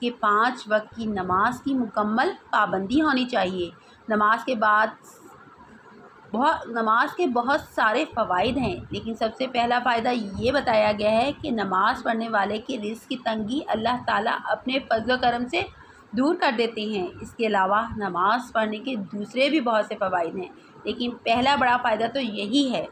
کہ 5 وقت کی نماز کی مکمل پابندی ہونی چاہیے۔ نماز کے بہت سارے فوائد ہیں، لیکن سب سے پہلا فائدہ یہ بتایا گیا ہے کہ نماز پڑھنے والے کی رزق کی تنگی اللہ تعالیٰ اپنے فضل و کرم سے دور کر دیتے ہیں۔ اس کے علاوہ نماز پڑھنے کے دوسرے بھی بہت سے فوائد ہیں، لیکن پہلا بڑا فائدہ تو یہی ہے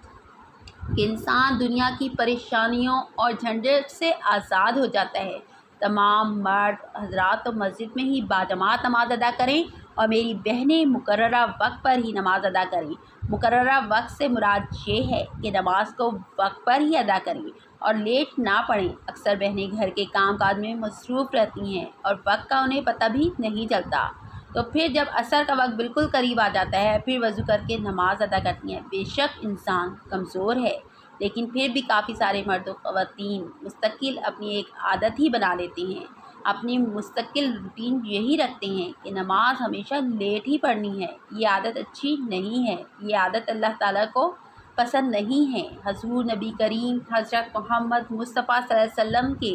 کہ انسان دنیا کی پریشانیوں اور جھنجٹ سے آزاد ہو جاتا ہے۔ تمام مرد حضرات تو مسجد میں ہی باجماعت نماز ادا کریں اور میری بہنیں مقررہ وقت پر ہی نماز ادا کریں۔ مقررہ وقت سے مراد یہ ہے کہ نماز کو وقت پر ہی ادا کریں اور لیٹ نہ پڑھیں۔ اکثر بہنیں گھر کے کام کاج میں مصروف رہتی ہیں اور وقت کا انہیں پتہ بھی نہیں چلتا، تو پھر جب عصر کا وقت بالکل قریب آ جاتا ہے پھر وضو کر کے نماز ادا کرتی ہیں۔ بے شک انسان کمزور ہے، لیکن پھر بھی کافی سارے مرد و خواتین مستقل اپنی ایک عادت ہی بنا لیتے ہیں، اپنی مستقل روٹین یہی رکھتے ہیں کہ نماز ہمیشہ لیٹ ہی پڑھنی ہے۔ یہ عادت اچھی نہیں ہے، یہ عادت اللہ تعالیٰ کو پسند نہیں ہے۔ حضور نبی کریم حضرت محمد مصطفیٰ صلی اللہ علیہ وسلم کے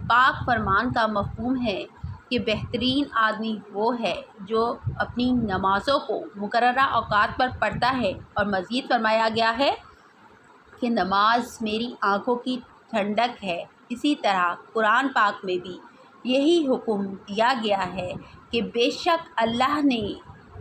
پاک فرمان کا مفہوم ہے کہ بہترین آدمی وہ ہے جو اپنی نمازوں کو مقررہ اوقات پر پڑھتا ہے، اور مزید فرمایا گیا ہے کہ نماز میری آنکھوں کی ٹھنڈک ہے۔ اسی طرح قرآن پاک میں بھی یہی حکم دیا گیا ہے کہ بے شک اللہ نے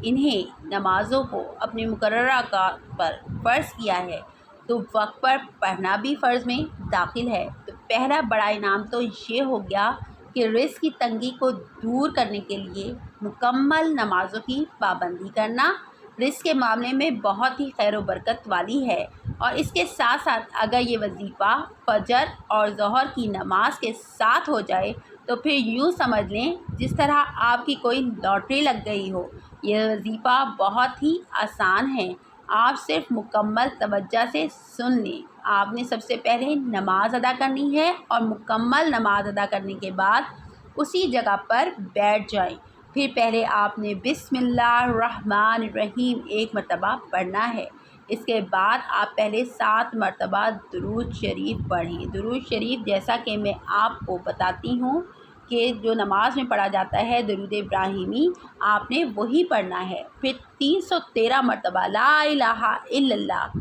انہیں نمازوں کو اپنے مقررہ اوقات پر فرض کیا ہے، تو وقت پر پڑھنا بھی فرض میں داخل ہے۔ تو پہلا بڑا انعام تو یہ ہو گیا کہ رزق کی تنگی کو دور کرنے کے لیے مکمل نمازوں کی پابندی کرنا رزق کے معاملے میں بہت ہی خیر و برکت والی ہے۔ اور اس کے ساتھ ساتھ اگر یہ وظیفہ فجر اور ظہر کی نماز کے ساتھ ہو جائے تو پھر یوں سمجھ لیں جس طرح آپ کی کوئی لاٹری لگ گئی ہو۔ یہ وظیفہ بہت ہی آسان ہے، آپ صرف مکمل توجہ سے سن لیں۔ آپ نے سب سے پہلے نماز ادا کرنی ہے اور مکمل نماز ادا کرنے کے بعد اسی جگہ پر بیٹھ جائیں۔ پھر پہلے آپ نے بسم اللہ الرحمن الرحیم 1 مرتبہ پڑھنا ہے۔ اس کے بعد آپ پہلے 7 مرتبہ درود شریف پڑھیں۔ درود شریف جیسا کہ میں آپ کو بتاتی ہوں کہ جو نماز میں پڑھا جاتا ہے درود ابراہیمی، آپ نے وہی پڑھنا ہے۔ پھر 313 مرتبہ لا الہ الا اللہ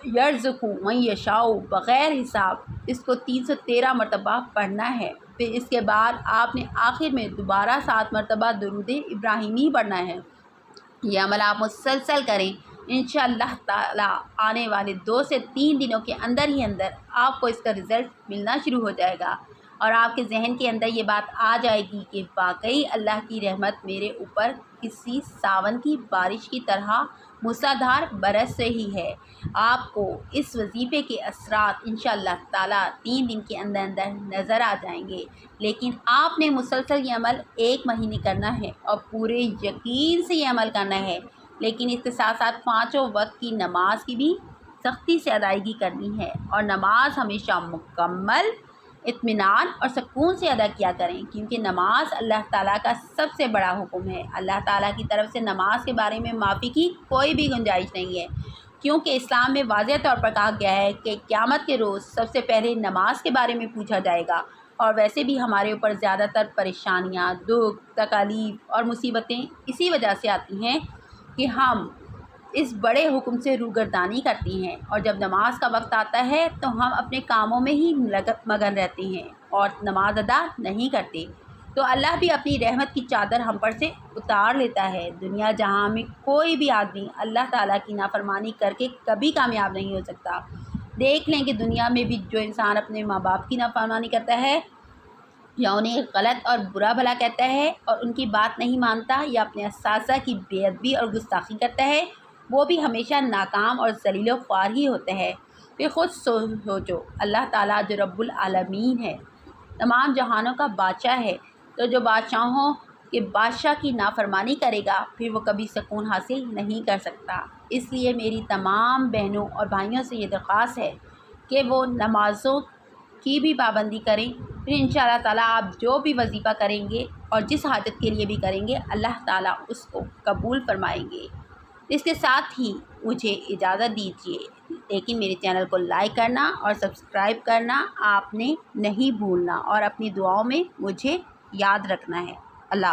یرزق من یشاء بغیر حساب، اس کو 313 مرتبہ پڑھنا ہے۔ پھر اس کے بعد آپ نے آخر میں دوبارہ 7 مرتبہ درود ابراہیمی پڑھنا ہے۔ یہ عمل آپ مسلسل کریں، انشاءاللہ تعالیٰ آنے والے 2 سے 3 دنوں کے اندر ہی اندر آپ کو اس کا رزلٹ ملنا شروع ہو جائے گا، اور آپ کے ذہن کے اندر یہ بات آ جائے گی کہ واقعی اللہ کی رحمت میرے اوپر کسی ساون کی بارش کی طرح موسلادھار برس رہی ہے۔ آپ کو اس وظیفے کے اثرات انشاءاللہ تعالیٰ 3 دن کے اندر اندر نظر آ جائیں گے، لیکن آپ نے مسلسل یہ عمل 1 مہینے کرنا ہے اور پورے یقین سے یہ عمل کرنا ہے۔ لیکن اس کے ساتھ ساتھ 5 وقت کی نماز کی بھی سختی سے ادائیگی کرنی ہے، اور نماز ہمیشہ مکمل اطمینان اور سکون سے ادا کیا کریں، کیونکہ نماز اللہ تعالیٰ کا سب سے بڑا حکم ہے۔ اللہ تعالیٰ کی طرف سے نماز کے بارے میں معافی کی کوئی بھی گنجائش نہیں ہے، کیونکہ اسلام میں واضح طور پر کہا گیا ہے کہ قیامت کے روز سب سے پہلے نماز کے بارے میں پوچھا جائے گا۔ اور ویسے بھی ہمارے اوپر زیادہ تر پریشانیاں، دکھ، تکالیف اور مصیبتیں اسی وجہ سے آتی ہیں کہ ہم اس بڑے حکم سے روگردانی کرتی ہیں، اور جب نماز کا وقت آتا ہے تو ہم اپنے کاموں میں ہی مگن رہتے ہیں اور نماز ادا نہیں کرتے، تو اللہ بھی اپنی رحمت کی چادر ہم پر سے اتار لیتا ہے۔ دنیا جہاں میں کوئی بھی آدمی اللہ تعالیٰ کی نافرمانی کر کے کبھی کامیاب نہیں ہو سکتا۔ دیکھ لیں کہ دنیا میں بھی جو انسان اپنے ماں باپ کی نافرمانی کرتا ہے، یا انہیں غلط اور برا بھلا کہتا ہے اور ان کی بات نہیں مانتا، یا اپنے اساتذہ کی بے ادبی اور گستاخی کرتا ہے، وہ بھی ہمیشہ ناکام اور ذلیل و خوار ہی ہوتا ہے۔ پھر خود سوچو، اللہ تعالیٰ جو رب العالمین ہے، تمام جہانوں کا بادشاہ ہے، تو جو بادشاہوں کے بادشاہ کی نافرمانی کرے گا پھر وہ کبھی سکون حاصل نہیں کر سکتا۔ اس لیے میری تمام بہنوں اور بھائیوں سے یہ درخواست ہے کہ وہ نمازوں کی بھی پابندی کریں۔ پھر انشاءاللہ تعالیٰ آپ جو بھی وظیفہ کریں گے اور جس حاجت کے لیے بھی کریں گے اللہ تعالیٰ اس کو قبول فرمائیں گے۔ اس کے ساتھ ہی مجھے اجازت دیجیے، لیکن میرے چینل کو لائک کرنا اور سبسکرائب کرنا آپ نے نہیں بھولنا، اور اپنی دعاؤں میں مجھے یاد رکھنا ہے۔ اللہ